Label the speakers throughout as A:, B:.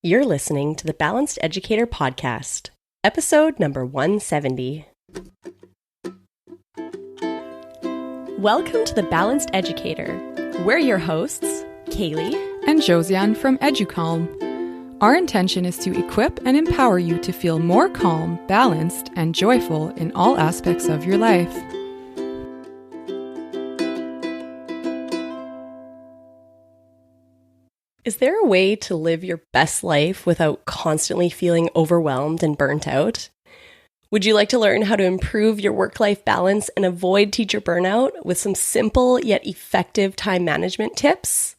A: You're listening to the Balanced Educator Podcast, episode number 170. Welcome to the Balanced Educator. We're your hosts, Kaylee
B: and Josiane from EduCalm. Our intention is to equip and empower you to feel more calm, balanced, and joyful in all aspects of your life.
A: Is there a way to live your best life without constantly feeling overwhelmed and burnt out? Would you like to learn how to improve your work-life balance and avoid teacher burnout with some simple yet effective time management tips?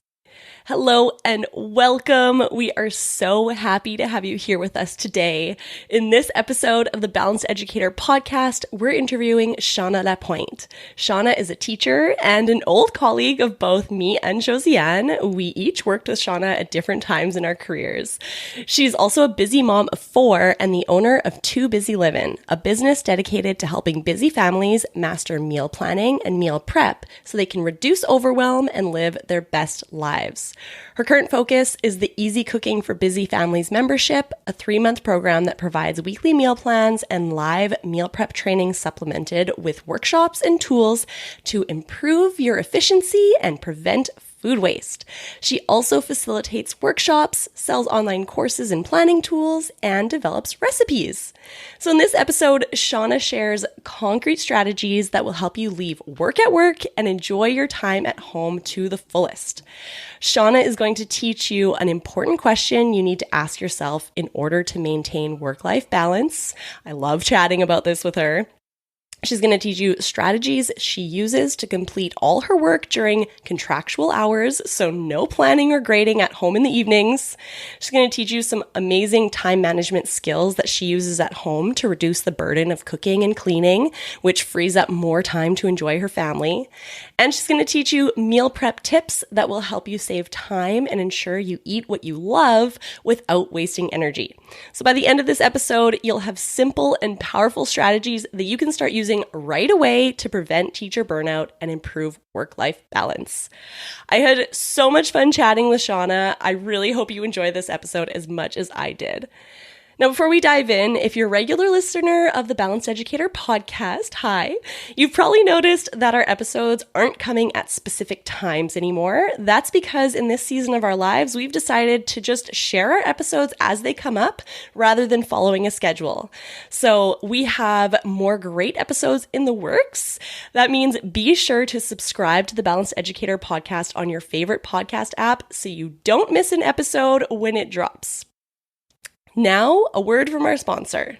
A: Hello and welcome. We are so happy to have you here with us today. In this episode of the Balanced Educator Podcast, we're interviewing Shawna Lapointe. Shawna is a teacher and an old colleague of both me and Josiane. We each worked with Shawna at different times in our careers. She's also a busy mom of 4 and the owner of Too Busy Livin, a business dedicated to helping busy families master meal planning and meal prep so they can reduce overwhelm and live their best lives. Her current focus is the Easy Cooking for Busy Families membership, a 3-month program that provides weekly meal plans and live meal prep training supplemented with workshops and tools to improve your efficiency and prevent food waste. She also facilitates workshops, sells online courses and planning tools, and develops recipes. So in this episode, Shawna shares concrete strategies that will help you leave work at work and enjoy your time at home to the fullest. Shawna is going to teach you an important question you need to ask yourself in order to maintain work-life balance. I love chatting about this with her. She's going to teach you strategies she uses to complete all her work during contractual hours, so no planning or grading at home in the evenings. She's going to teach you some amazing time management skills that she uses at home to reduce the burden of cooking and cleaning, which frees up more time to enjoy her family. And she's going to teach you meal prep tips that will help you save time and ensure you eat what you love without wasting energy. So by the end of this episode, you'll have simple and powerful strategies that you can start using right away to prevent teacher burnout and improve work-life balance. I had so much fun chatting with Shawna. I really hope you enjoy this episode as much as I did. Now, before we dive in, if you're a regular listener of the Balanced Educator Podcast, hi, you've probably noticed that our episodes aren't coming at specific times anymore. That's because in this season of our lives, we've decided to just share our episodes as they come up rather than following a schedule. So we have more great episodes in the works. That means be sure to subscribe to the Balanced Educator Podcast on your favorite podcast app so you don't miss an episode when it drops. Now, a word from our sponsor.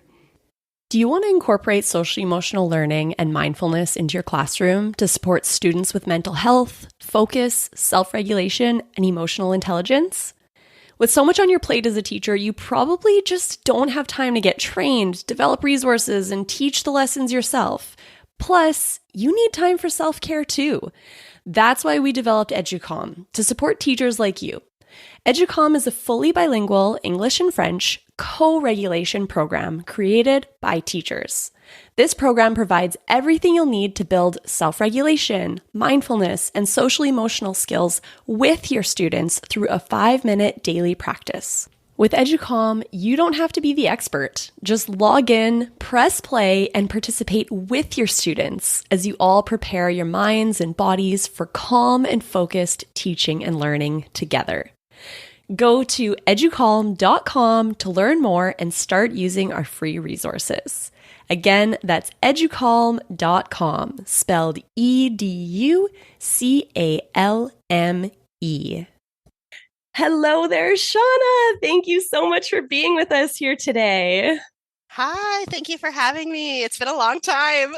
A: Do you want to incorporate social-emotional learning and mindfulness into your classroom to support students with mental health, focus, self-regulation, and emotional intelligence? With so much on your plate as a teacher, you probably just don't have time to get trained, develop resources, and teach the lessons yourself. Plus, you need time for self-care too. That's why we developed EduCalm, to support teachers like you. EduCalm is a fully bilingual English and French co-regulation program created by teachers. This program provides everything you'll need to build self-regulation, mindfulness, and social-emotional skills with your students through a 5-minute daily practice. With EduCalm, you don't have to be the expert. Just log in, press play, and participate with your students as you all prepare your minds and bodies for calm and focused teaching and learning together. Go to educalm.com to learn more and start using our free resources. Again, that's educalm.com, spelled EduCalme. Hello there, Shawna. Thank you so much for being with us here today.
C: Hi, thank you for having me. It's been a long time.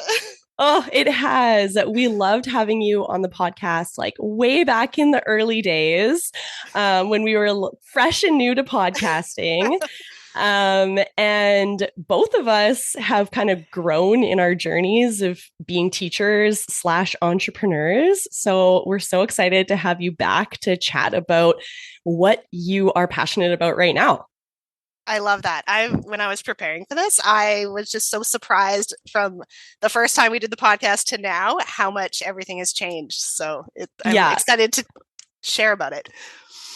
A: Oh, it has. We loved having you on the podcast, like way back in the early days when we were fresh and new to podcasting. And both of us have kind of grown in our journeys of being teachers/entrepreneurs. So we're so excited to have you back to chat about what you are passionate about right now.
C: I love that. When I was preparing for this, I was just so surprised from the first time we did the podcast to now, how much everything has changed. So I'm excited to share about it.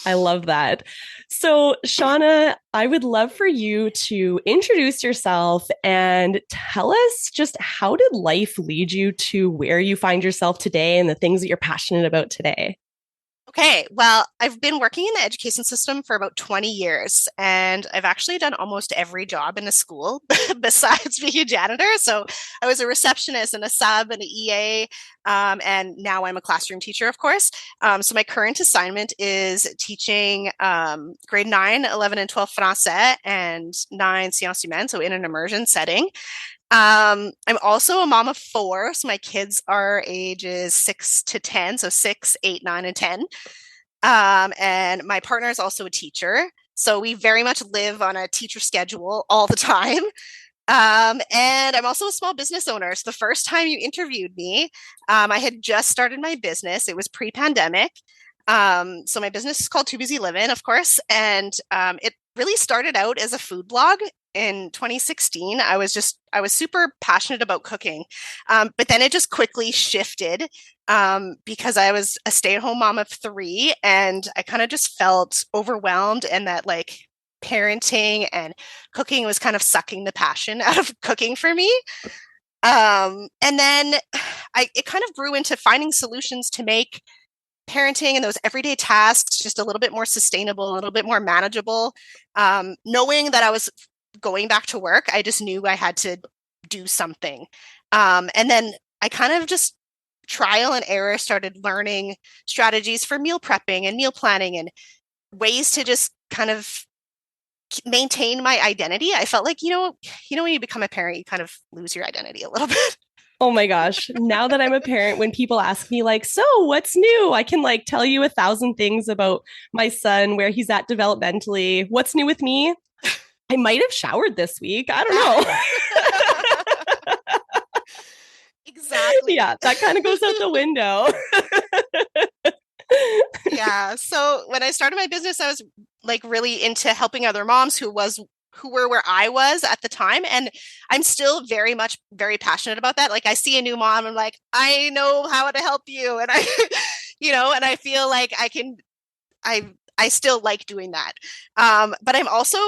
A: I love that. So, Shawna, I would love for you to introduce yourself and tell us just how did life lead you to where you find yourself today and the things that you're passionate about today?
C: Okay, well, I've been working in the education system for about 20 years, and I've actually done almost every job in a school besides being a janitor. So I was a receptionist and a sub and an EA, and now I'm a classroom teacher, of course. So my current assignment is teaching grade 9, 11, and 12 Français and 9 Sciences Humaines, so in an immersion setting. I'm also a mom of 4, so my kids are ages 6 to 10, so 6, 8, 9, and 10. And my partner is also a teacher, so we very much live on a teacher schedule all the time. And I'm also a small business owner. So the first time you interviewed me, I had just started my business. It was pre-pandemic. So my business is called Too Busy Livin, of course, and it really started out as a food blog. In 2016, I was super passionate about cooking, but then it just quickly shifted because I was a stay-at-home mom of 3, and I kind of just felt overwhelmed, and that like parenting and cooking was kind of sucking the passion out of cooking for me. And then it kind of grew into finding solutions to make parenting and those everyday tasks just a little bit more sustainable, a little bit more manageable. Knowing that I was going back to work, I just knew I had to do something. And then I kind of just trial and error started learning strategies for meal prepping and meal planning and ways to just kind of maintain my identity. I felt like, when you become a parent, you kind of lose your identity a little bit.
A: Oh my gosh. Now that I'm a parent, when people ask me like, so what's new? I can like tell you 1,000 things about my son, where he's at developmentally. What's new with me? I might have showered this week. I don't know.
C: Exactly.
A: Yeah, that kind of goes out the window.
C: Yeah. So when I started my business, I was like really into helping other moms who were where I was at the time. And I'm still very passionate about that. Like I see a new mom, I'm like, I know how to help you. And and I feel like I still like doing that. But I'm also,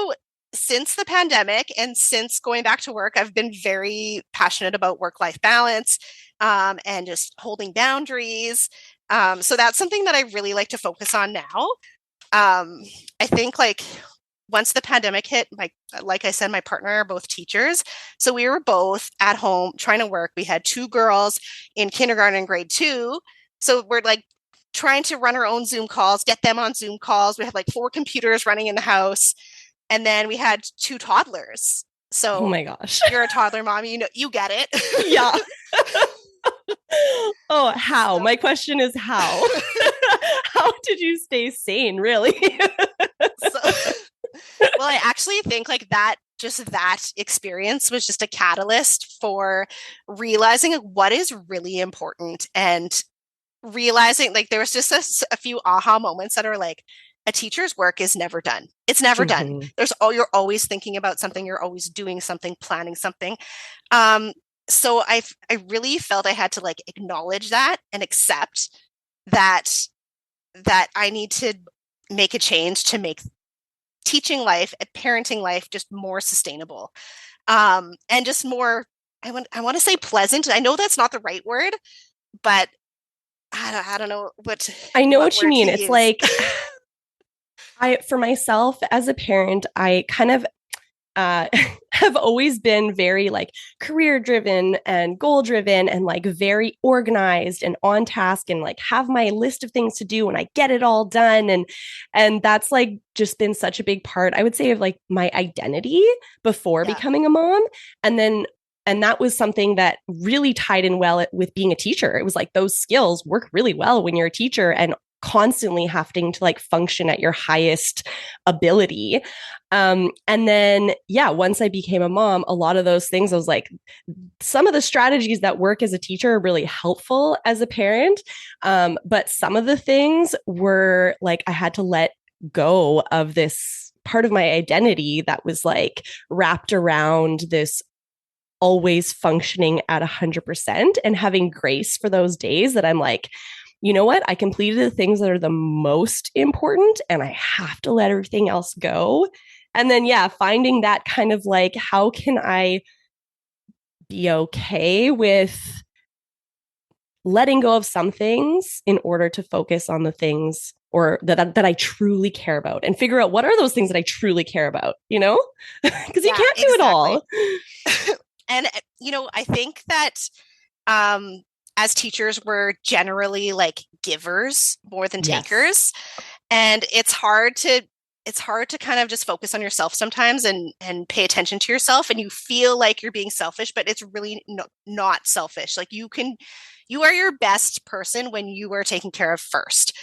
C: since the pandemic and since going back to work, I've been very passionate about work-life balance, and just holding boundaries. So that's something that I really like to focus on now. I think like once the pandemic hit, like I said, my partner are both teachers. So we were both at home trying to work. We had 2 girls in kindergarten and grade 2. So we're like trying to run our own Zoom calls, get them on Zoom calls. We had like 4 computers running in the house. And then we had 2 toddlers. So
A: oh my gosh.
C: You're a toddler mom, you get it.
A: Yeah. Oh, how? So, my question is how? How did you stay sane, really?
C: Well, I actually think like that experience was just a catalyst for realizing what is really important, and realizing like there was just a few aha moments that are like, a teacher's work is never done. It's never done. You're always thinking about something. You're always doing something, planning something. So I really felt I had to like acknowledge that and accept that I need to make a change to make teaching life and parenting life just more sustainable, and just more. I want to say pleasant. I know that's not the right word, but I don't know what.
A: I know what you mean. It's like. For myself as a parent, I kind of have always been very like career driven and goal driven and like very organized and on task and like have my list of things to do and I get it all done. And that's like just been such a big part, I would say, of like my identity before becoming a mom. And that was something that really tied in well with being a teacher. It was like those skills work really well when you're a teacher and constantly having to like function at your highest ability. And then, once I became a mom, a lot of those things, I was like, some of the strategies that work as a teacher are really helpful as a parent. But some of the things were like, I had to let go of this part of my identity that was like wrapped around this always functioning at 100% and having grace for those days that I'm like, you know what? I completed the things that are the most important and I have to let everything else go. And then, yeah, finding that kind of like, how can I be okay with letting go of some things in order to focus on the things or that I truly care about and figure out what are those things that I truly care about, you know? Because you can't do it all.
C: And, I think that as teachers, we're generally like givers more than takers. And it's hard to kind of just focus on yourself sometimes and pay attention to yourself. And you feel like you're being selfish, but it's really not selfish. Like you are your best person when you are taken care of first.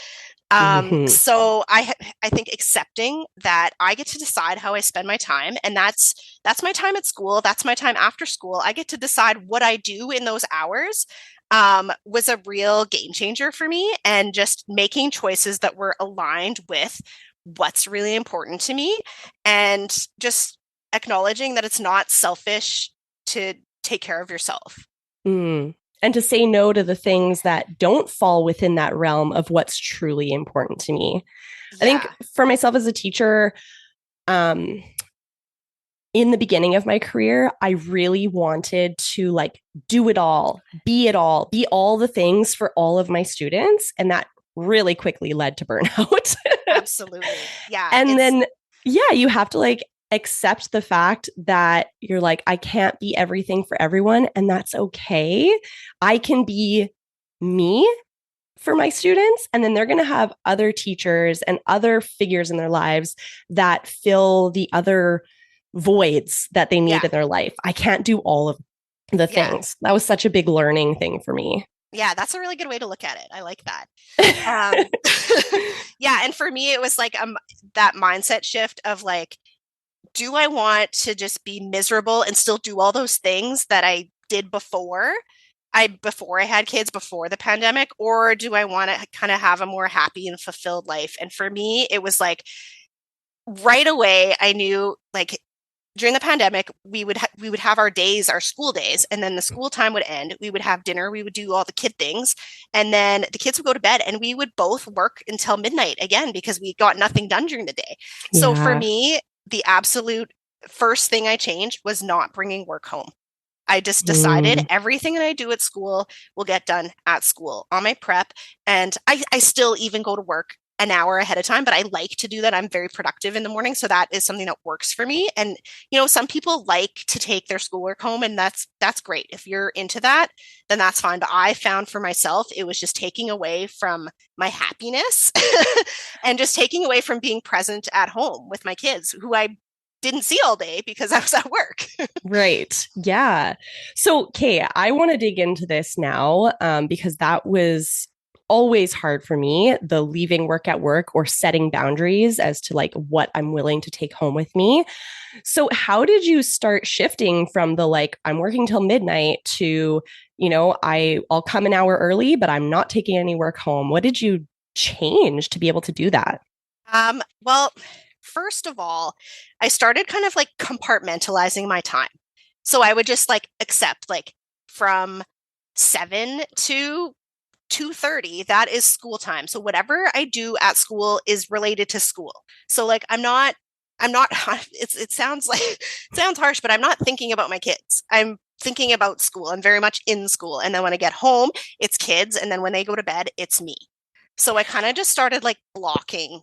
C: So I think accepting that I get to decide how I spend my time, and that's my time at school. That's my time after school. I get to decide what I do in those hours. Was a real game changer for me, and just making choices that were aligned with what's really important to me, and just acknowledging that it's not selfish to take care of yourself.
A: And to say no to the things that don't fall within that realm of what's truly important to me. I think for myself as a teacher, in the beginning of my career, I really wanted to like do it all, be all the things for all of my students. And that really quickly led to burnout.
C: Absolutely. Yeah.
A: And then, you have to like accept the fact that you're like, I can't be everything for everyone, and that's okay. I can be me for my students, and then they're going to have other teachers and other figures in their lives that fill the other voids that they need in their life. I can't do all of the things. That was such a big learning thing for me.
C: Yeah, that's a really good way to look at it. I like that. And for me, it was like that mindset shift of like, do I want to just be miserable and still do all those things that I did before I had kids, before the pandemic, or do I want to kind of have a more happy and fulfilled life? And for me, it was like right away, I knew like during the pandemic, we would have our days, our school days, and then the school time would end. We would have dinner. We would do all the kid things. And then the kids would go to bed, and we would both work until midnight again because we got nothing done during the day. Yeah. So for me, the absolute first thing I changed was not bringing work home. I just decided everything that I do at school will get done at school on my prep. And I still even go to work an hour ahead of time, but I like to do that. I'm very productive in the morning. So that is something that works for me. And, some people like to take their schoolwork home, and that's great. If you're into that, then that's fine. But I found for myself, it was just taking away from my happiness and just taking away from being present at home with my kids, who I didn't see all day because I was at work.
A: Right. Yeah. So, Kay, I want to dig into this now because that was always hard for me, the leaving work at work or setting boundaries as to like what I'm willing to take home with me. So how did you start shifting from the like, I'm working till midnight to, I'll come an hour early, but I'm not taking any work home? What did you change to be able to do that?
C: Well, first of all, I started kind of like compartmentalizing my time. So I would just like accept like from 7 to 2:30, that is school time. So whatever I do at school is related to school. So like I'm not it sounds harsh, but I'm not thinking about my kids. I'm thinking about school. I'm very much in school. And then when I get home, it's kids. And then when they go to bed, it's me. So I kind of just started like blocking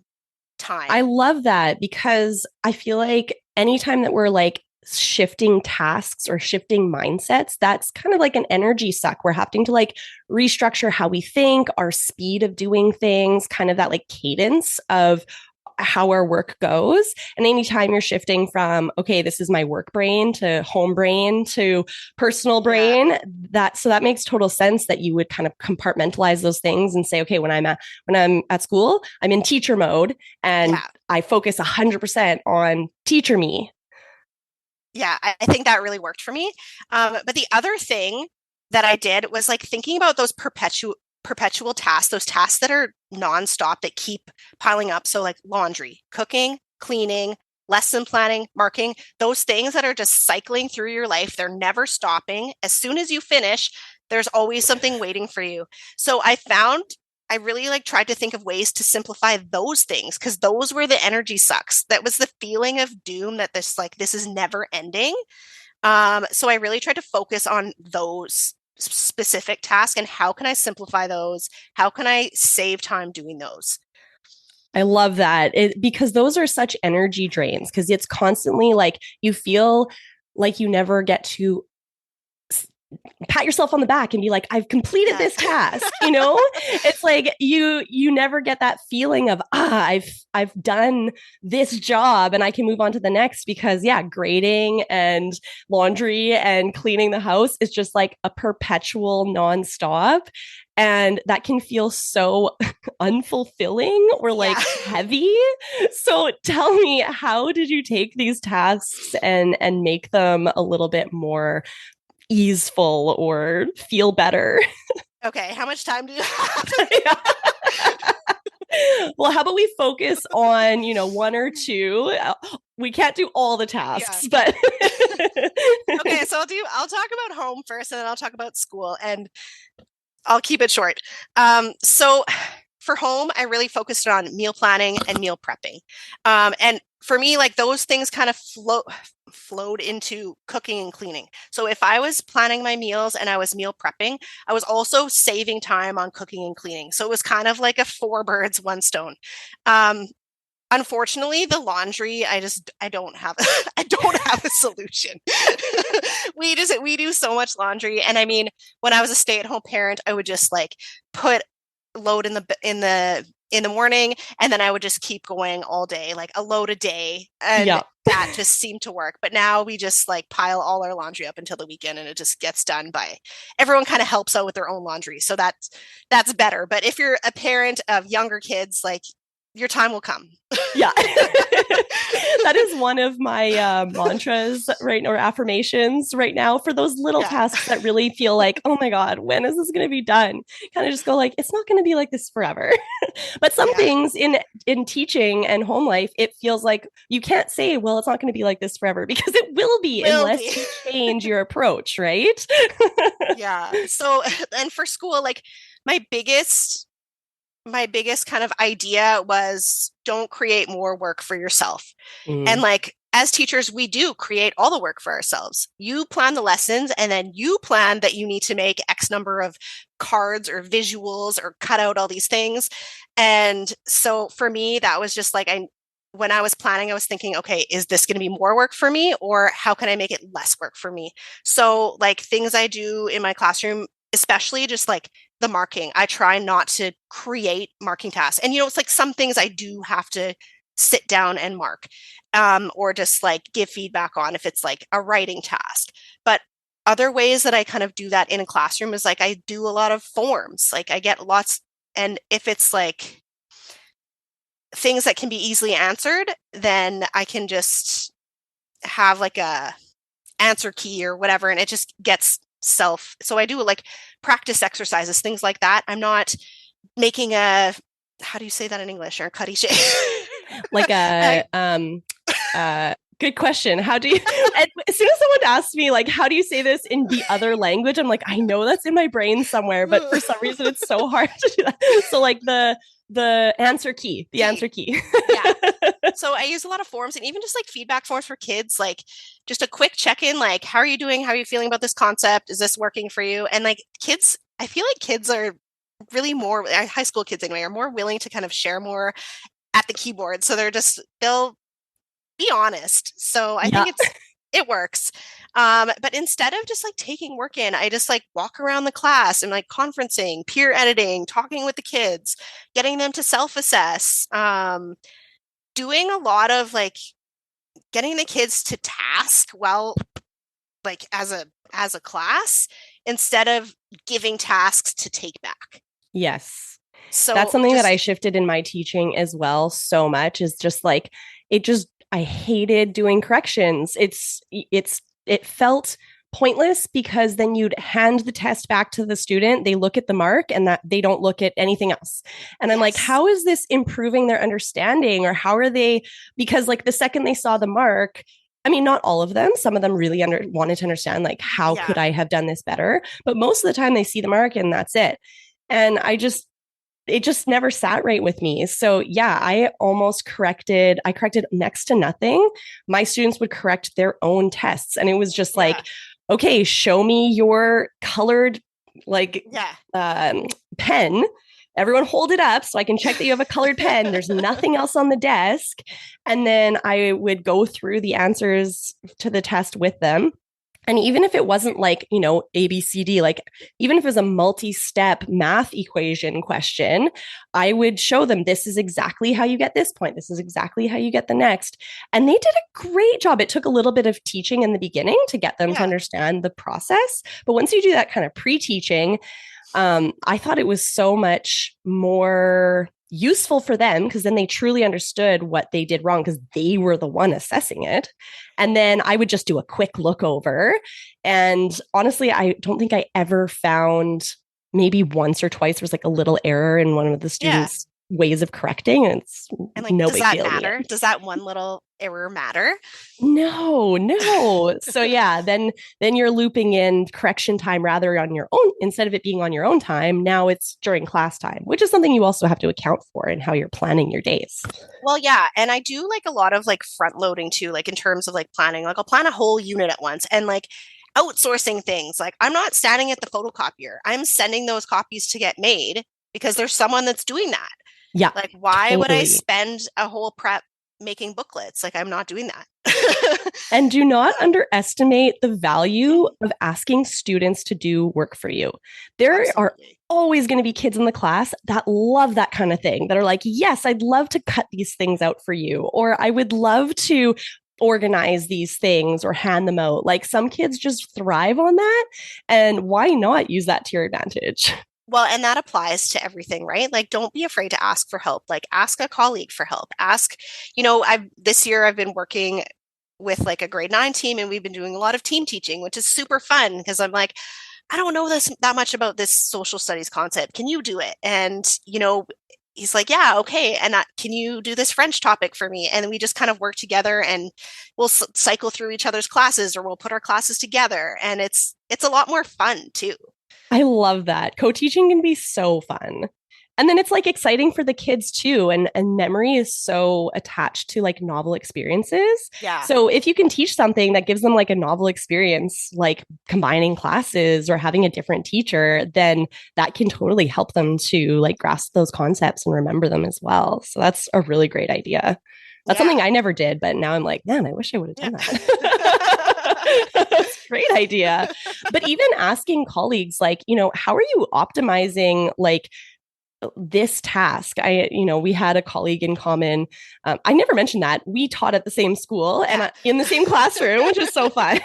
C: time.
A: I love that, because I feel like anytime that we're like shifting tasks or shifting mindsets, that's kind of like an energy suck. We're having to like restructure how we think, our speed of doing things, kind of that like cadence of how our work goes. And anytime you're shifting from, okay, this is my work brain to home brain to personal brain, that makes total sense that you would kind of compartmentalize those things and say, okay, when I'm at school, I'm in teacher mode and I focus 100% on teacher me.
C: Yeah, I think that really worked for me. But the other thing that I did was like thinking about those perpetual tasks, those tasks that are nonstop that keep piling up. So like laundry, cooking, cleaning, lesson planning, marking, those things that are just cycling through your life. They're never stopping. As soon as you finish, there's always something waiting for you. So I found I really like tried to think of ways to simplify those things, because those were the energy sucks. That was the feeling of doom that this is never ending. So I really tried to focus on those specific tasks and how can I simplify those? How can I save time doing those?
A: I love that because those are such energy drains, because it's constantly like you feel like you never get to pat yourself on the back and be like, I've completed this task. It's like you never get that feeling of, I've done this job and I can move on to the next, because grading and laundry and cleaning the house is just like a perpetual nonstop. And that can feel so unfulfilling or like heavy. So tell me, how did you take these tasks and make them a little bit more easeful or feel better?
C: Okay, how much time do you have?
A: Well, how about we focus on, one or two? We can't do all the tasks, but
C: okay, so I'll talk about home first, and then I'll talk about school, and I'll keep it short. So for home, I really focused on meal planning and meal prepping. And for me, like those things kind of flowed into cooking and cleaning. So if I was planning my meals and I was meal prepping, I was also saving time on cooking and cleaning. So it was kind of like a 4 birds, 1 stone. Unfortunately, the laundry, I don't have I don't have a solution. We do so much laundry. And I mean, when I was a stay-at-home parent, I would just like put load in the morning, and then I would just keep going all day, like a load a day. And that just seemed to work. But now we just like pile all our laundry up until the weekend, and it just gets done by everyone kind of helps out with their own laundry. So that's better. But if you're a parent of younger kids, like your time will come.
A: Yeah. That is one of my mantras, right? Or affirmations right now for those little tasks that really feel like, oh my God, when is this going to be done? Kind of just go like, it's not going to be like this forever. But some things in teaching and home life, it feels like you can't say, well, it's not going to be like this forever, because it will be unless you change your approach, right?
C: Yeah. So, and for school, like my biggest kind of idea was don't create more work for yourself. And like, as teachers, we do create all the work for ourselves. You plan the lessons, and then you plan that you need to make X number of cards or visuals or cut out all these things. And so for me, that was just like, when I was planning, I was thinking, okay, is this going to be more work for me, or how can I make it less work for me? So like things I do in my classroom, especially just like the marking, I try not to create marking tasks. And, it's like some things I do have to sit down and mark, or just like give feedback on if it's like a writing task. But other ways that I kind of do that in a classroom is like, I do a lot of forms. Like I get lots, and if it's like things that can be easily answered, then I can just have like a answer key or whatever, and it just gets so I do like practice exercises, things like that. I'm not making how do you say that in English, or cutty shape?
A: Like good question. How do you, as soon as someone asks me, like, how do you say this in the other language? I'm like, I know that's in my brain somewhere, but for some reason it's so hard to do that. So like the answer key, answer key.
C: Yeah. So I use a lot of forms, and even just like feedback forms for kids, like just a quick check-in, like, how are you doing? How are you feeling about this concept? Is this working for you? And like kids, I feel like kids are really more, high school kids anyway, are more willing to kind of share more at the keyboard. So they'll be honest. So I think it works. But instead of just like taking work in, I just like walk around the class and like conferencing, peer editing, talking with the kids, getting them to self-assess, doing a lot of like getting the kids to task while like as a class, instead of giving tasks to take back.
A: Yes.
C: So
A: that's something that I shifted in my teaching as well so much, is just like, I hated doing corrections. It felt pointless, because then you'd hand the test back to the student, they look at the mark, and that they don't look at anything else. And I'm like, how is this improving their understanding? Or how are they, because like the second they saw the mark, I mean, not all of them, some of them really wanted to understand, like, how could I have done this better? But most of the time they see the mark and that's it. And I just, it just never sat right with me. So yeah, I corrected next to nothing. My students would correct their own tests. And it was just like, okay, show me your colored pen. Everyone hold it up so I can check that you have a colored pen. There's nothing else on the desk. And then I would go through the answers to the test with them. And even if it wasn't like, A, B, C, D, like even if it was a multi-step math equation question, I would show them this is exactly how you get this point. This is exactly how you get the next. And they did a great job. It took a little bit of teaching in the beginning to get them to understand the process. But once you do that kind of pre-teaching, I thought it was so much more useful for them because then they truly understood what they did wrong because they were the one assessing it. And then I would just do a quick look over. And honestly, I don't think I ever found, maybe once or twice, there was like a little error in one of the students' ways of correcting. And it's no big deal. Does
C: that matter? Does that one little error matter?
A: No. So yeah, then you're looping in correction time rather on your own, instead of it being on your own time. Now it's during class time, which is something you also have to account for in how you're planning your days.
C: Well, yeah. And I do like a lot of like front loading too, like in terms of like planning, like I'll plan a whole unit at once and like outsourcing things. Like I'm not standing at the photocopier. I'm sending those copies to get made because there's someone that's doing that.
A: Yeah.
C: Like why would I spend a whole prep making booklets? Like I'm not doing that.
A: And do not underestimate the value of asking students to do work for you. There are always going to be kids in the class that love that kind of thing, that are like, yes, I'd love to cut these things out for you, or I would love to organize these things or hand them out. Like some kids just thrive on that. And why not use that to your advantage?
C: Well, and that applies to everything, right? Like, don't be afraid to ask for help. Like, ask a colleague for help. This year I've been working with like a grade 9 team, and we've been doing a lot of team teaching, which is super fun because I'm like, I don't know that much about this social studies concept. Can you do it? And, he's like, yeah, okay. And can you do this French topic for me? And we just kind of work together and we'll cycle through each other's classes, or we'll put our classes together. And it's a lot more fun too.
A: I love that. Co-teaching can be so fun. And then it's like exciting for the kids too. And memory is so attached to like novel experiences.
C: Yeah.
A: So if you can teach something that gives them like a novel experience, like combining classes or having a different teacher, then that can totally help them to like grasp those concepts and remember them as well. So that's a really great idea. That's something I never did, but now I'm like, man, I wish I would have done that. That's a great idea. But even asking colleagues, like, how are you optimizing like this task? We had a colleague in common. I never mentioned that we taught at the same school and in the same classroom, which is so fun.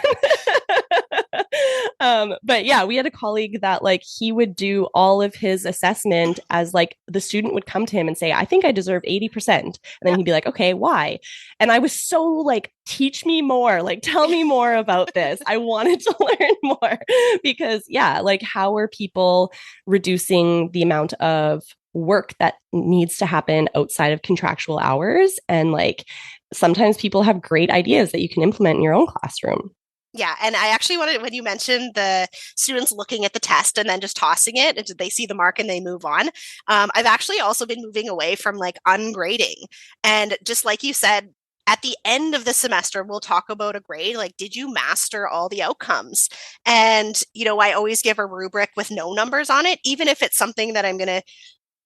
A: But yeah, we had a colleague that like he would do all of his assessment as like the student would come to him and say, I think I deserve 80%. And then he'd be like, okay, why? And I was so like, teach me more, like tell me more about this. I wanted to learn more because like how are people reducing the amount of work that needs to happen outside of contractual hours? And like sometimes people have great ideas that you can implement in your own classroom.
C: Yeah. And I actually wanted, when you mentioned the students looking at the test and then just tossing it and they see the mark and they move on. I've actually also been moving away from like ungrading. And just like you said, at the end of the semester, we'll talk about a grade. Like, did you master all the outcomes? And, I always give a rubric with no numbers on it, even if it's something that I'm going to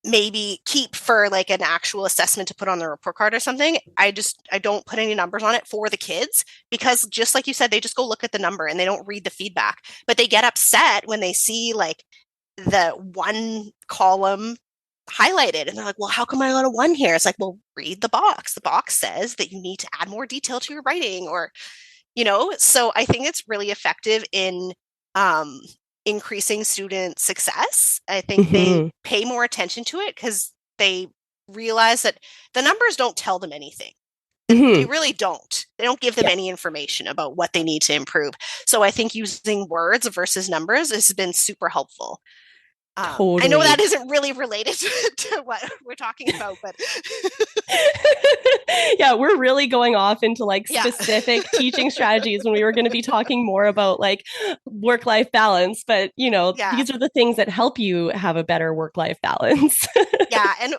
C: maybe keep for like an actual assessment to put on the report card or something. I don't put any numbers on it for the kids because just like you said, they just go look at the number and they don't read the feedback, but they get upset when they see like the one column highlighted and they're like, well, how come I got a 1 here? It's like, well, read the box. The box says that you need to add more detail to your writing or, so I think it's really effective in, increasing student success. I think they pay more attention to it because they realize that the numbers don't tell them anything. They really don't. They don't give them any information about what they need to improve. So I think using words versus numbers has been super helpful. Totally. I know that isn't really related to what we're talking about, but
A: yeah, we're really going off into like specific teaching strategies when we were going to be talking more about like work-life balance. But, these are the things that help you have a better work-life balance.
C: Yeah. And,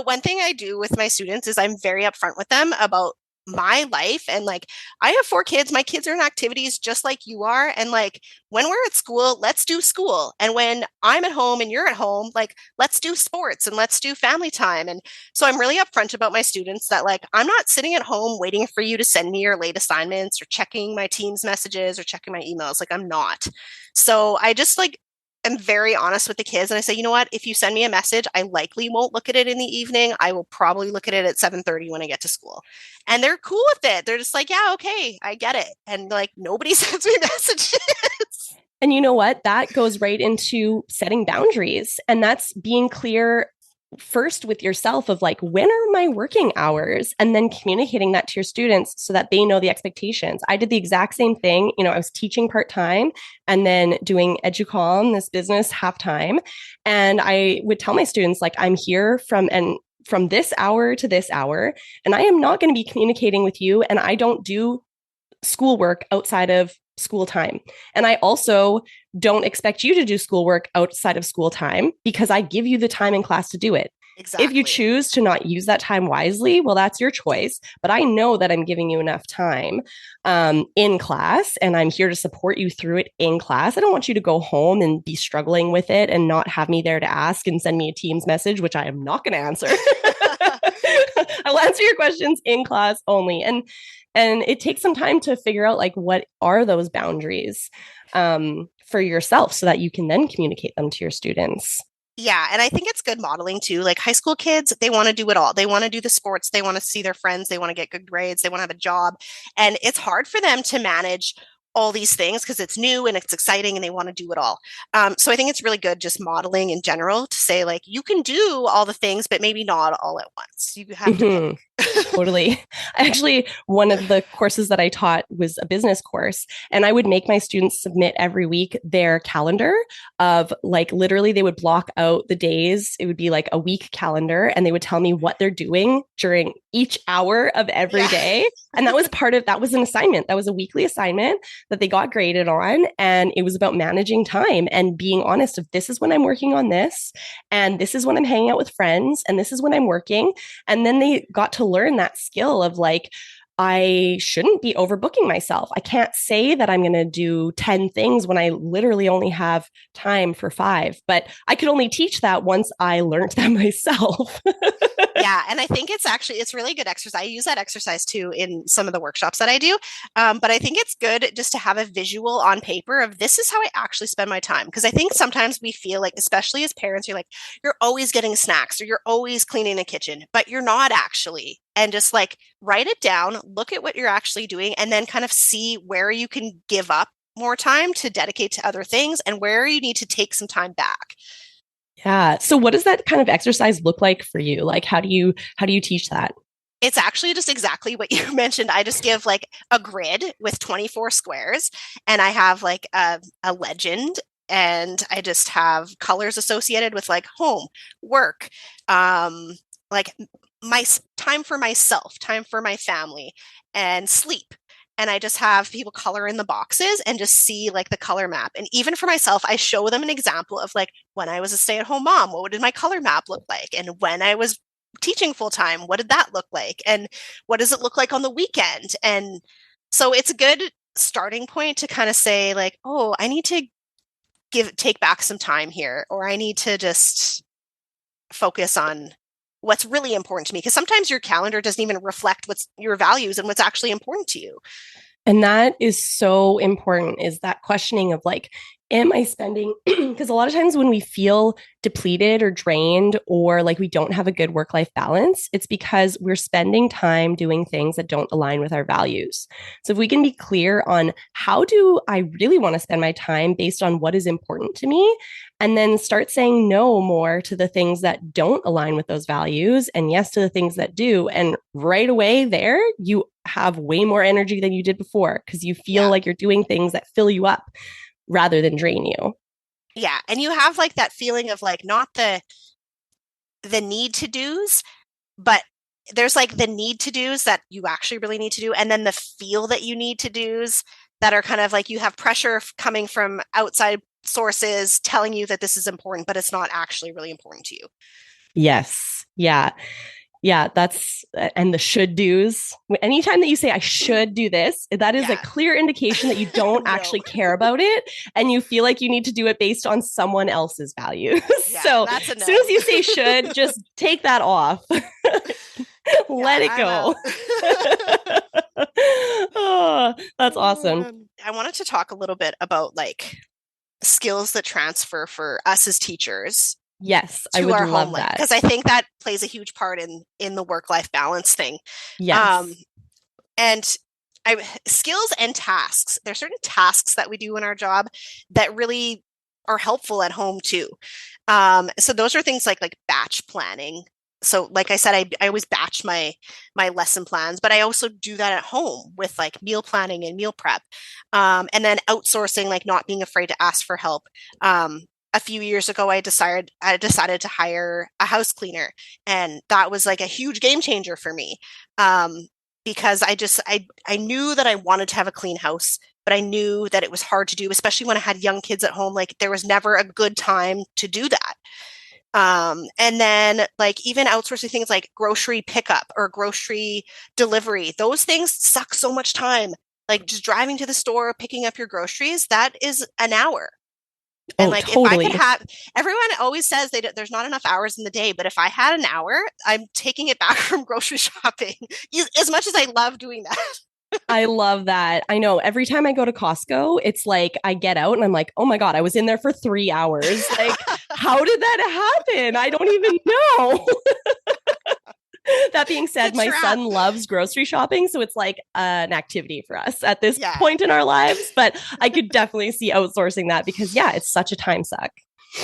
C: one thing I do with my students is I'm very upfront with them about my life. And like, I have 4 kids. My kids are in activities just like you are. And like, when we're at school, let's do school. And when I'm at home and you're at home, like, let's do sports and let's do family time. And so I'm really upfront about my students that like, I'm not sitting at home waiting for you to send me your late assignments or checking my team's messages or checking my emails. Like, I'm not. So I just like, I'm very honest with the kids and I say, you know what, if you send me a message, I likely won't look at it in the evening. I will probably look at it at 7:30 when I get to school. And they're cool with it. They're just like, yeah, okay, I get it. And like, nobody sends me messages.
A: And you know what? That goes right into setting boundaries. And that's being clear first with yourself of like, when are my working hours? And then communicating that to your students so that they know the expectations. I did the exact same thing. I was teaching part-time and then doing EduCalm, this business, half-time. And I would tell my students, like, I'm here from this hour to this hour, and I am not going to be communicating with you. And I don't do schoolwork outside of school time. And I also don't expect you to do schoolwork outside of school time because I give you the time in class to do it. Exactly. If you choose to not use that time wisely, well, that's your choice. But I know that I'm giving you enough time in class, and I'm here to support you through it in class. I don't want you to go home and be struggling with it and not have me there to ask and send me a Teams message, which I am not going to answer. I'll answer your questions in class only. And it takes some time to figure out like, what are those boundaries for yourself so that you can then communicate them to your students.
C: Yeah. And I think it's good modeling too. Like high school kids, they want to do it all. They want to do the sports. They want to see their friends. They want to get good grades. They want to have a job. And it's hard for them to manage all these things because it's new and it's exciting and they want to do it all. So I think it's really good just modeling in general to say like, you can do all the things, but maybe not all at once. You have to pick.
A: Totally. Actually, one of the courses that I taught was a business course, and I would make my students submit every week their calendar of like, literally they would block out the days. It would be like a week calendar, and they would tell me what they're doing during each hour of every day. And that was an assignment. That was a weekly assignment that they got graded on. And it was about managing time and being honest of, this is when I'm working on this, and this is when I'm hanging out with friends, and this is when I'm working. And then they got to learn that skill of like, I shouldn't be overbooking myself. I can't say that I'm going to do 10 things when I literally only have time for 5. But I could only teach that once I learned that myself.
C: Yeah. And I think it's really good exercise. I use that exercise too in some of the workshops that I do. But I think it's good just to have a visual on paper of, this is how I actually spend my time. Because I think sometimes we feel like, especially as parents, you're like, you're always getting snacks or you're always cleaning the kitchen, but you're not actually. And just like write it down, look at what you're actually doing, and then kind of see where you can give up more time to dedicate to other things and where you need to take some time back.
A: Yeah. So what does that kind of exercise look like for you? Like, how do you teach that?
C: It's actually just exactly what you mentioned. I just give like a grid with 24 squares, and I have like a legend, and I just have colors associated with like home, work, like my time for myself, time for my family, and sleep. And I just have people color in the boxes and just see like the color map. And even for myself, I show them an example of like, when I was a stay-at-home mom, what did my color map look like? And when I was teaching full-time, what did that look like? And what does it look like on the weekend? And so it's a good starting point to kind of say like, oh, I need to take back some time here, or I need to just focus on what's really important to me. Because sometimes your calendar doesn't even reflect what's your values and what's actually important to you.
A: And that is so important, is that questioning of like, am I spending, because a lot of times when we feel depleted or drained or like we don't have a good work-life balance, it's because we're spending time doing things that don't align with our values. So if we can be clear on, how do I really want to spend my time based on what is important to me, and then start saying no more to the things that don't align with those values and yes to the things that do. And right away there, you have way more energy than you did before because you feel like you're doing things that fill you up rather than drain you.
C: Yeah. And you have like that feeling of like, not the need to do's, but there's like the need to do's that you actually really need to do. And then the feel that you need to do's that are kind of like, you have pressure coming from outside sources telling you that this is important, but it's not actually really important to you.
A: Yes. Yeah. Yeah, and the should do's. Anytime that you say, I should do this, that is a clear indication that you don't actually care about it. And you feel like you need to do it based on someone else's values.
C: Yeah,
A: so
C: that's a no.
A: As soon as you say should, just take that off. Let it go. Oh, that's awesome.
C: I wanted to talk a little bit about like skills that transfer for us as teachers.
A: Yes, I would love that.
C: Because I think that plays a huge part in the work-life balance thing.
A: Yes.
C: And skills and tasks. There's certain tasks that we do in our job that really are helpful at home too. So those are things like batch planning. So like I said, I always batch my lesson plans, but I also do that at home with like meal planning and meal prep. And then outsourcing, like not being afraid to ask for help. A few years ago, I decided to hire a house cleaner, and that was like a huge game changer for me, because I knew that I wanted to have a clean house, but I knew that it was hard to do, especially when I had young kids at home. Like there was never a good time to do that. And then like even outsourcing things like grocery pickup or grocery delivery, those things suck so much time. Like just driving to the store, picking up your groceries, that is an hour. And like,
A: totally.
C: If I could have, everyone always says there's not enough hours in the day, but if I had an hour, I'm taking it back from grocery shopping as much as I love doing that.
A: I love that. I know every time I go to Costco, it's like I get out and I'm like, oh my God, I was in there for 3 hours. Like, how did that happen? I don't even know. That being said, my son loves grocery shopping, so it's like an activity for us at this point in our lives. But I could definitely see outsourcing that because, it's such a time suck.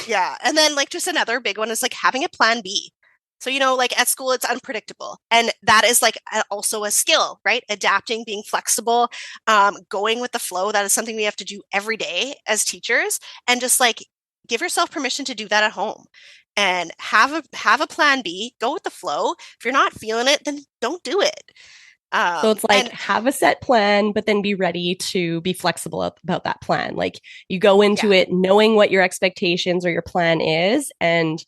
C: Yeah. And then like just another big one is like having a plan B. So, like at school, it's unpredictable. And that is like also a skill, right? Adapting, being flexible, going with the flow. That is something we have to do every day as teachers. And just like give yourself permission to do that at home. And have a plan B, go with the flow. If you're not feeling it, then don't do it.
A: So it's like have a set plan, but then be ready to be flexible about that plan. Like you go into it knowing what your expectations or your plan is. And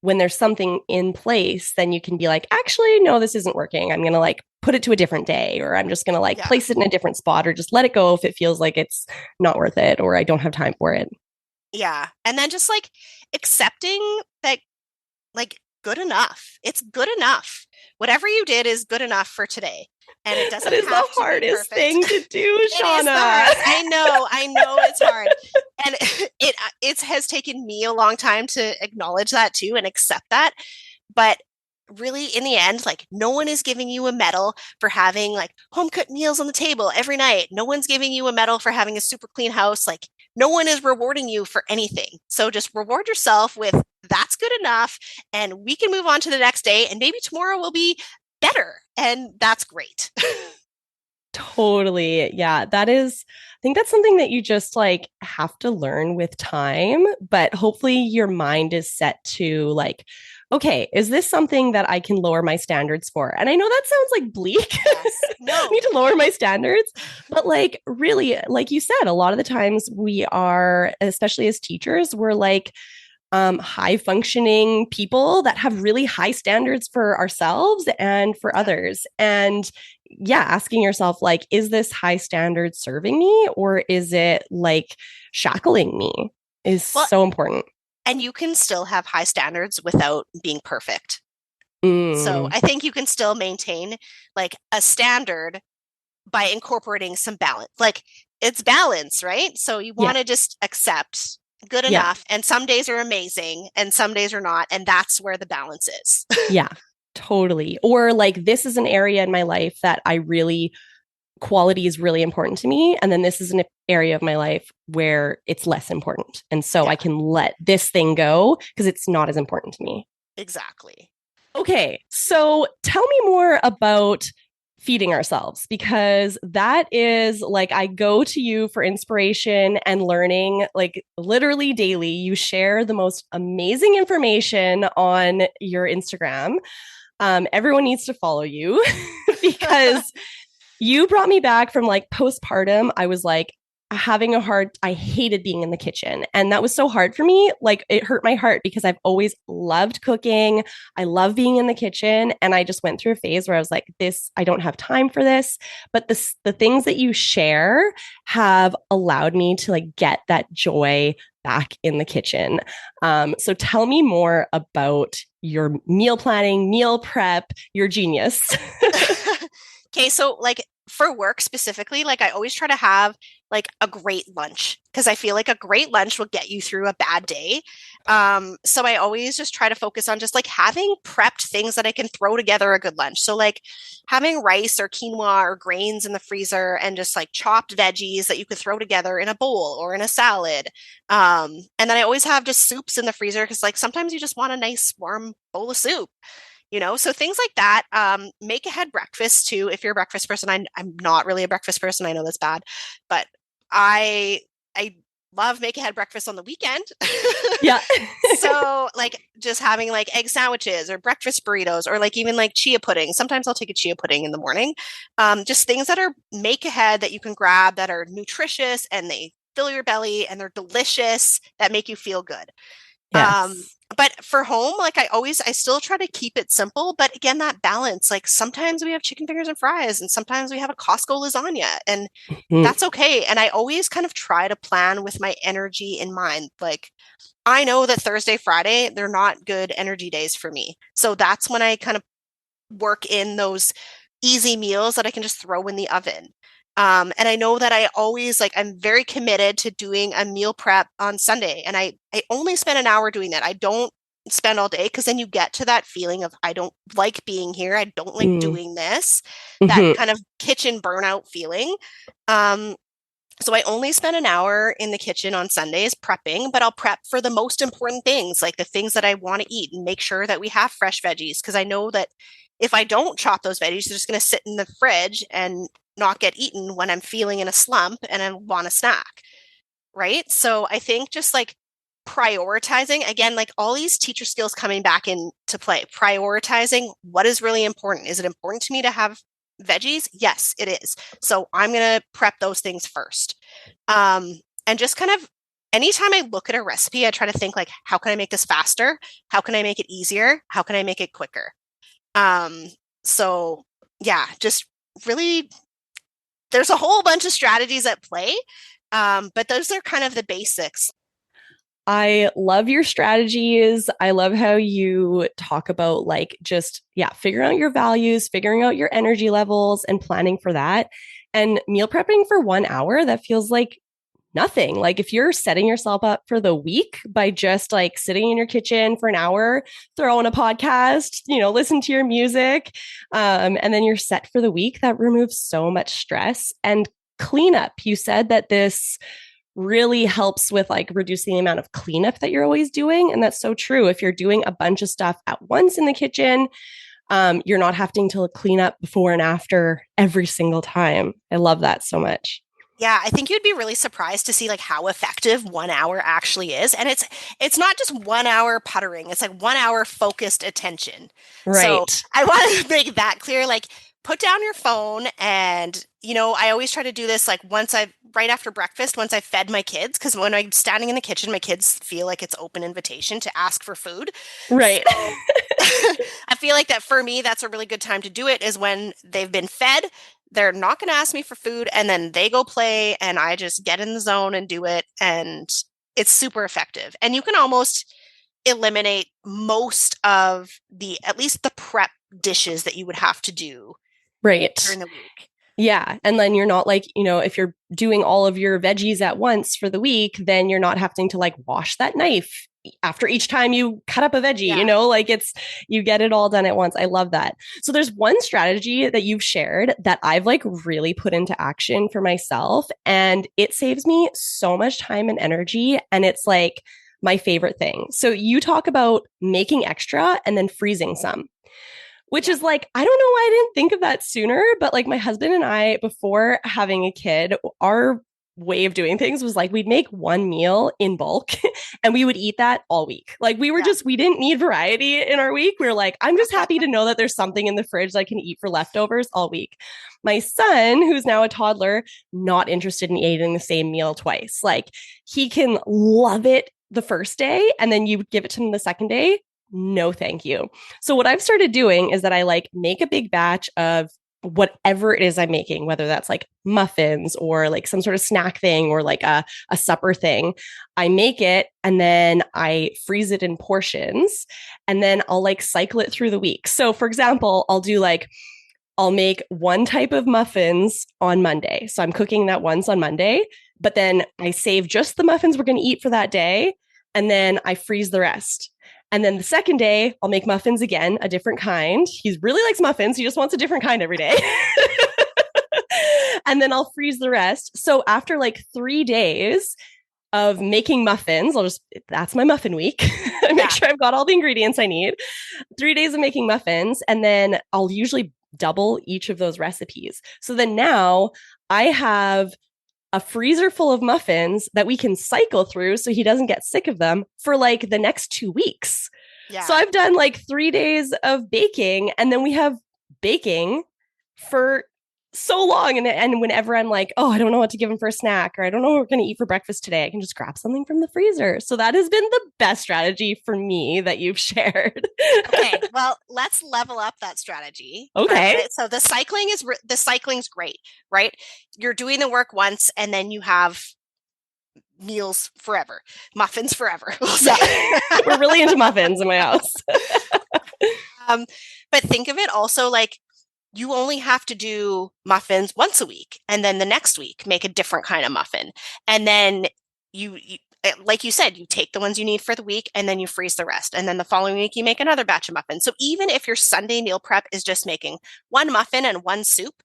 A: when there's something in place, then you can be like, actually, no, this isn't working. I'm going to like put it to a different day, or I'm just going to like place it in a different spot, or just let it go if it feels like it's not worth it or I don't have time for it.
C: Yeah. And then just like accepting that, like, good enough. It's good enough. Whatever you did is good enough for today. And it doesn't have to be perfect.
A: That is the hardest thing to do, Shawna.
C: I know it's hard. And it has taken me a long time to acknowledge that too and accept that. But really, in the end, like no one is giving you a medal for having like home cooked meals on the table every night. No one's giving you a medal for having a super clean house. Like no one is rewarding you for anything. So just reward yourself with that's good enough. And we can move on to the next day. And maybe tomorrow will be better. And that's great.
A: Totally. Yeah. I think that's something that you just like have to learn with time, but hopefully your mind is set to like, okay, is this something that I can lower my standards for? And I know that sounds like bleak. Yes. No. I need to lower my standards. But like really, like you said, a lot of the times we are, especially as teachers, we're like high functioning people that have really high standards for ourselves and for others. And asking yourself, like, is this high standard serving me or is it like shackling me is so important.
C: And you can still have high standards without being perfect. So I think you can still maintain like a standard by incorporating some balance. Like it's balance, right? So you want to just accept good enough. And some days are amazing and some days are not. And that's where the balance is.
A: Yeah, totally. Or like, this is an area in my life that quality is really important to me. And then this is an area of my life where it's less important. And so I can let this thing go because it's not as important to me.
C: Exactly.
A: Okay. So tell me more about feeding ourselves, because that is like, I go to you for inspiration and learning, like literally daily. You share the most amazing information on your Instagram. Everyone needs to follow you because you brought me back from like postpartum. I was like I hated being in the kitchen. And that was so hard for me. Like it hurt my heart because I've always loved cooking. I love being in the kitchen. And I just went through a phase where I was like, I don't have time for this. But the things that you share have allowed me to like get that joy back in the kitchen. So tell me more about your meal planning, meal prep, your genius.
C: Okay, so like for work specifically, like I always try to have like a great lunch because I feel like a great lunch will get you through a bad day. So I always just try to focus on just like having prepped things that I can throw together a good lunch. So like having rice or quinoa or grains in the freezer and just like chopped veggies that you could throw together in a bowl or in a salad. And then I always have just soups in the freezer because like sometimes you just want a nice warm bowl of soup. So things like that. Make ahead breakfast too. If you're a breakfast person, I'm not really a breakfast person. I know that's bad, but I love make ahead breakfast on the weekend.
A: Yeah.
C: So like just having like egg sandwiches or breakfast burritos or like even like chia pudding. Sometimes I'll take a chia pudding in the morning. Just things that are make ahead that you can grab that are nutritious and they fill your belly and they're delicious that make you feel good.
A: Yes.
C: But for home, like I still try to keep it simple. But again, that balance, like sometimes we have chicken fingers and fries and sometimes we have a Costco lasagna and that's okay. And I always kind of try to plan with my energy in mind. Like I know that Thursday, Friday, they're not good energy days for me. So that's when I kind of work in those easy meals that I can just throw in the oven. And I know that I'm very committed to doing a meal prep on Sunday. And I only spend an hour doing that. I don't spend all day because then you get to that feeling of, I don't like being here. I don't like doing this, that kind of kitchen burnout feeling. So I only spend an hour in the kitchen on Sundays prepping, but I'll prep for the most important things, like the things that I want to eat and make sure that we have fresh veggies. Because I know that if I don't chop those veggies, they're just going to sit in the fridge and not get eaten when I'm feeling in a slump and I want a snack. Right. So I think just like prioritizing, again, like all these teacher skills coming back into play, prioritizing what is really important. Is it important to me to have veggies? Yes, it is. So I'm going to prep those things first. And just kind of anytime I look at a recipe, I try to think like, how can I make this faster? How can I make it easier? How can I make it quicker? So yeah, just really, there's a whole bunch of strategies at play. But those are kind of the basics.
A: I love your strategies. I love how you talk about like just, figuring out your values, figuring out your energy levels and planning for that. And meal prepping for 1 hour, that feels like nothing. Like if you're setting yourself up for the week by just like sitting in your kitchen for an hour, throw on a podcast, listen to your music, and then you're set for the week, that removes so much stress. And cleanup, you said that this really helps with like reducing the amount of cleanup that you're always doing. And that's so true. If you're doing a bunch of stuff at once in the kitchen, you're not having to clean up before and after every single time. I love that so much.
C: Yeah, I think you'd be really surprised to see like how effective 1 hour actually is. And it's not just 1 hour puttering, it's like 1 hour focused attention.
A: Right.
C: So I want to make that clear. Like put down your phone and, I always try to do this like right after breakfast, once I've fed my kids, because when I'm standing in the kitchen, my kids feel like it's open invitation to ask for food.
A: Right.
C: So, I feel like that for me, that's a really good time to do it is when they've been fed. They're not going to ask me for food and then they go play and I just get in the zone and do it. And it's super effective. And you can almost eliminate most of at least the prep dishes that you would have to do during the week.
A: Yeah. And then you're not like, if you're doing all of your veggies at once for the week, then you're not having to like wash that knife after each time you cut up a veggie, like you get it all done at once. I love that. So there's one strategy that you've shared that I've like really put into action for myself and it saves me so much time and energy. And it's like my favorite thing. So you talk about making extra and then freezing some. Which is like, I don't know why I didn't think of that sooner, but like my husband and I, before having a kid, way of doing things was like we'd make one meal in bulk and we would eat that all week. Like we were we didn't need variety in our week. We were like, I'm just happy to know that there's something in the fridge that I can eat for leftovers all week. My son, who's now a toddler, not interested in eating the same meal twice. Like he can love it the first day and then you give it to him the second day. No, thank you. So what I've started doing is that I like make a big batch of whatever it is I'm making, whether that's like muffins or like some sort of snack thing or like a supper thing. I make it and then I freeze it in portions and then I'll like cycle it through the week. So for example, I'll make one type of muffins on Monday. So I'm cooking that once on Monday, but then I save just the muffins we're going to eat for that day. And then I freeze the rest. And then the second day, I'll make muffins again, a different kind. He really likes muffins. He just wants a different kind every day. And then I'll freeze the rest. So after like 3 days of making muffins, that's my muffin week. I make sure I've got all the ingredients I need. 3 days of making muffins. And then I'll usually double each of those recipes. So then now I have a freezer full of muffins that we can cycle through so he doesn't get sick of them for like the next 2 weeks. Yeah. So I've done like 3 days of baking and then we have baking for so long. And whenever I'm like, oh, I don't know what to give him for a snack or I don't know what we're going to eat for breakfast today, I can just grab something from the freezer. So that has been the best strategy for me that you've shared.
C: Okay, well, let's level up that strategy.
A: Okay.
C: Right? So the cycling's great, right? You're doing the work once and then you have meals forever, muffins forever.
A: We're really into muffins in my house.
C: But think of it also like you only have to do muffins once a week. And then the next week, make a different kind of muffin. And then you like you said, you take the ones you need for the week and then you freeze the rest. And then the following week, you make another batch of muffins. So even if your Sunday meal prep is just making one muffin and one soup,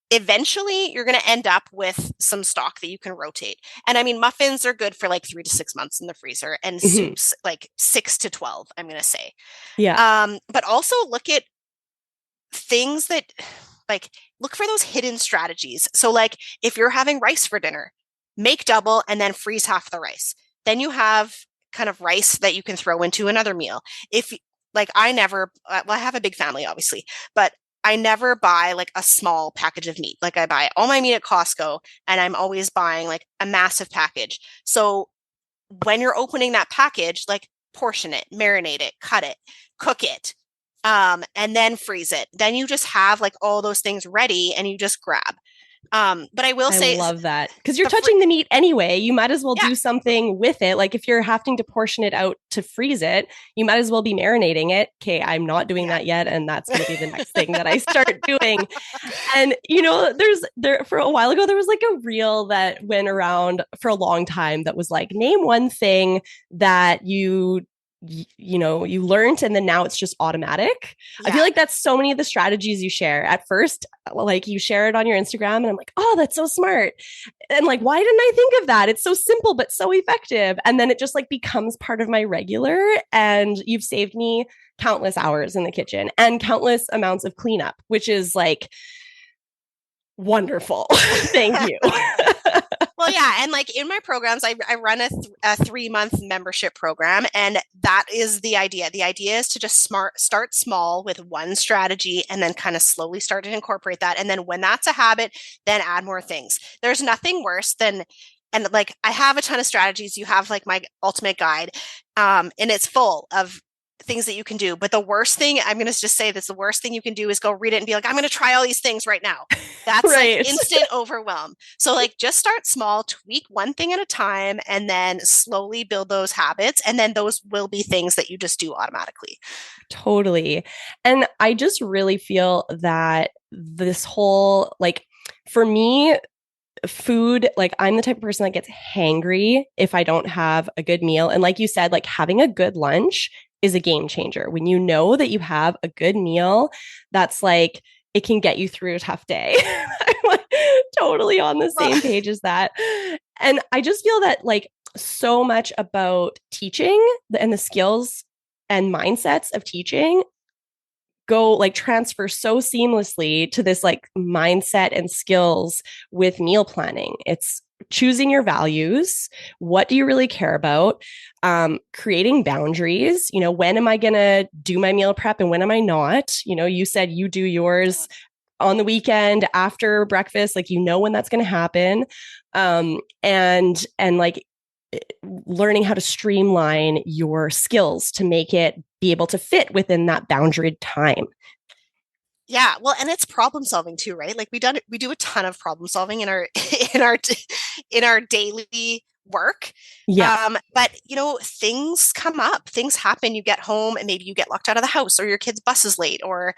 C: eventually you're going to end up with some stock that you can rotate. And I mean, muffins are good for like 3 to 6 months in the freezer and soups like 6 to 12, I'm going to say.
A: Yeah.
C: But also look at things that like look for those hidden strategies. So like if you're having rice for dinner, make double and then freeze half the rice. Then you have kind of rice that you can throw into another meal. If like I have a big family obviously, but I never buy like a small package of meat. Like I buy all my meat at Costco and I'm always buying like a massive package. So when you're opening that package, like portion it, marinate it, cut it, cook it. And then freeze it. Then you just have like all those things ready and you just grab. But I will say,
A: I love that because you're touching the meat anyway. You might as well do something with it. Like if you're having to portion it out to freeze it, you might as well be marinating it. Okay, I'm not doing that yet. And that's going to be the next thing that I start doing. And, you know, there for a while ago, there was like a reel that went around for a long time that was like, name one thing that you learned and then now it's just automatic. I feel like that's so many of the strategies you share. At first, like you share it on your Instagram and I'm like, oh, that's so smart. And like, why didn't I think of that? It's so simple, but so effective. And then it just like becomes part of my regular. And you've saved me countless hours in the kitchen and countless amounts of cleanup, which is like wonderful. Thank you.
C: Well, yeah. And like in my programs, I run a 3-month membership program. And that is the idea. The idea is to just start small with one strategy and then kind of slowly start to incorporate that. And then when that's a habit, then add more things. There's nothing worse than, and like I have a ton of strategies. You have like my ultimate guide and it's full of things that you can do. But the worst thing, I'm going to just say this, the worst thing you can do is go read it and be like, I'm going to try all these things right now. That's right. Like instant overwhelm. So like just start small, tweak one thing at a time, and then slowly build those habits. And then those will be things that you just do automatically.
A: Totally. And I just really feel that this whole, like for me, food, like I'm the type of person that gets hangry if I don't have a good meal. And like you said, like having a good lunch is a game changer. When you know that you have a good meal, that's like, it can get you through a tough day. I'm like totally on the same page as that. And I just feel that like so much about teaching and the skills and mindsets of teaching go like transfer so seamlessly to this like mindset and skills with meal planning. It's choosing your values. What do you really care about? Creating boundaries. When am I going to do my meal prep and when am I not? You said you do yours on the weekend after breakfast, like, when that's going to happen. And like learning how to streamline your skills to make it be able to fit within that boundaried time.
C: Yeah, well, and it's problem solving too, right? Like we do a ton of problem solving in our in our daily work.
A: Yeah.
C: But things come up, things happen. You get home and maybe you get locked out of the house, or your kid's bus is late, or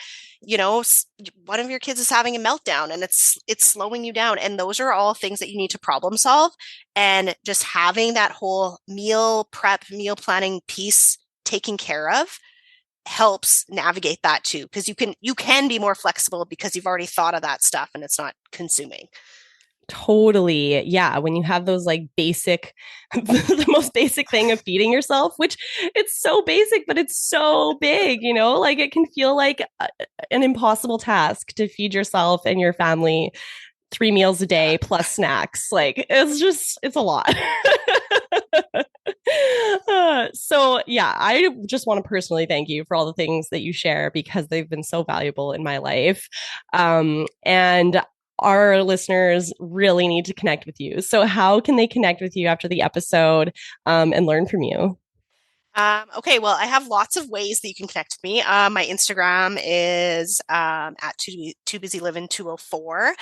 C: one of your kids is having a meltdown and it's slowing you down. And those are all things that you need to problem solve. And just having that whole meal prep, meal planning piece taken care of helps navigate that too, because you can be more flexible because you've already thought of that stuff and it's not consuming.
A: Totally. Yeah. When you have those like basic, the most basic thing of feeding yourself, which it's so basic, but it's so big, like it can feel like an impossible task to feed yourself and your family 3 meals a day plus snacks. Like it's a lot. So yeah, I just want to personally thank you for all the things that you share because they've been so valuable in my life. And our listeners really need to connect with you. So how can they connect with you after the episode and learn from you?
C: Okay, well, I have lots of ways that you can connect with me. My Instagram is at Too Busy Livin 204.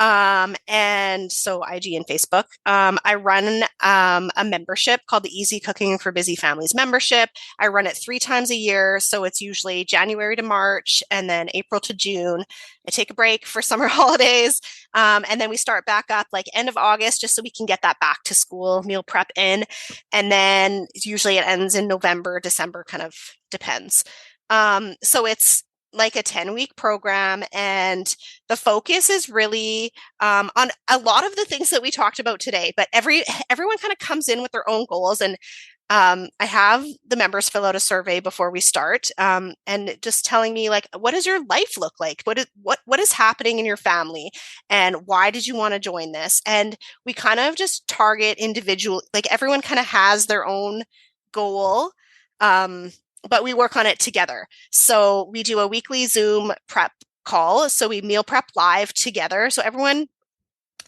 C: And so IG and Facebook. I run a membership called the Easy Cooking for Busy Families membership. I run it 3 times a year. So it's usually January to March and then April to June. I take a break for summer holidays. And then we start back up like end of August, just so we can get that back to school meal prep in. And then usually it ends in November, December, kind of depends. So it's like a 10-week program, and the focus is really on a lot of the things that we talked about today, but everyone kind of comes in with their own goals. And I have the members fill out a survey before we start, and just telling me like, what does your life look like? What is happening in your family, and why did you want to join this? And we kind of just target individual, like everyone kind of has their own goal. But we work on it together. So we do a weekly Zoom prep call. So we meal prep live together. So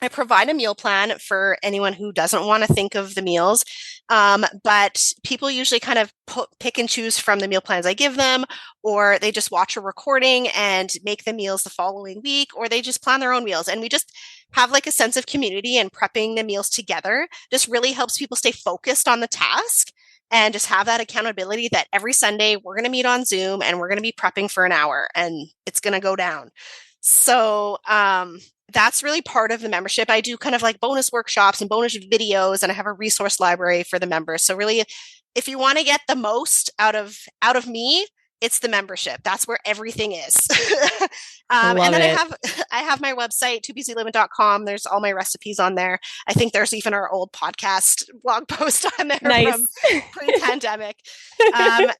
C: I provide a meal plan for anyone who doesn't want to think of the meals. But people usually kind of pick and choose from the meal plans I give them, or they just watch a recording and make the meals the following week, or they just plan their own meals. And we just have like a sense of community, and prepping the meals together just really helps people stay focused on the task. And just have that accountability that every Sunday we're going to meet on Zoom and we're going to be prepping for an hour and it's going to go down. So that's really part of the membership. I do kind of like bonus workshops and bonus videos, and I have a resource library for the members. So really, if you want to get the most out of me, it's the membership. That's where everything is. And then I have my website, toobusylivin.com. There's all my recipes on there. I think there's even our old podcast blog post on there from pre-pandemic. I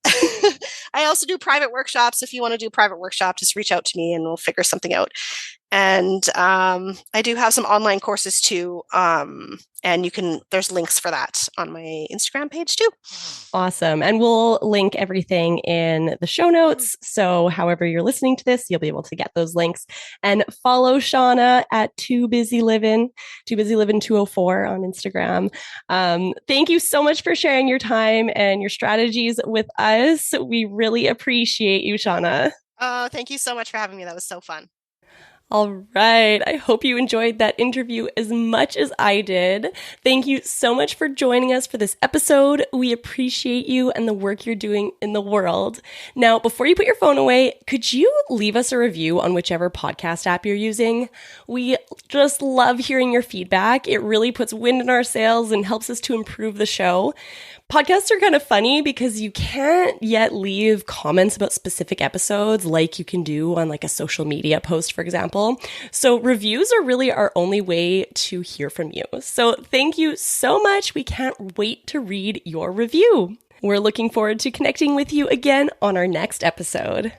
C: also do private workshops. If you want to do a private workshop, just reach out to me and we'll figure something out. And I do have some online courses too. And there's links for that on my Instagram page too.
A: Awesome. And we'll link everything in the show notes. So however you're listening to this, you'll be able to get those links. And follow Shawna at Too Busy Livin 204 on Instagram. Thank you so much for sharing your time and your strategies with us. We really appreciate you, Shawna.
C: Thank you so much for having me. That was so fun.
A: All right. I hope you enjoyed that interview as much as I did. Thank you so much for joining us for this episode. We appreciate you and the work you're doing in the world. Now, before you put your phone away, could you leave us a review on whichever podcast app you're using? We just love hearing your feedback. It really puts wind in our sails and helps us to improve the show. Podcasts are kind of funny because you can't yet leave comments about specific episodes like you can do on like a social media post, for example. So reviews are really our only way to hear from you. So thank you so much. We can't wait to read your review. We're looking forward to connecting with you again on our next episode.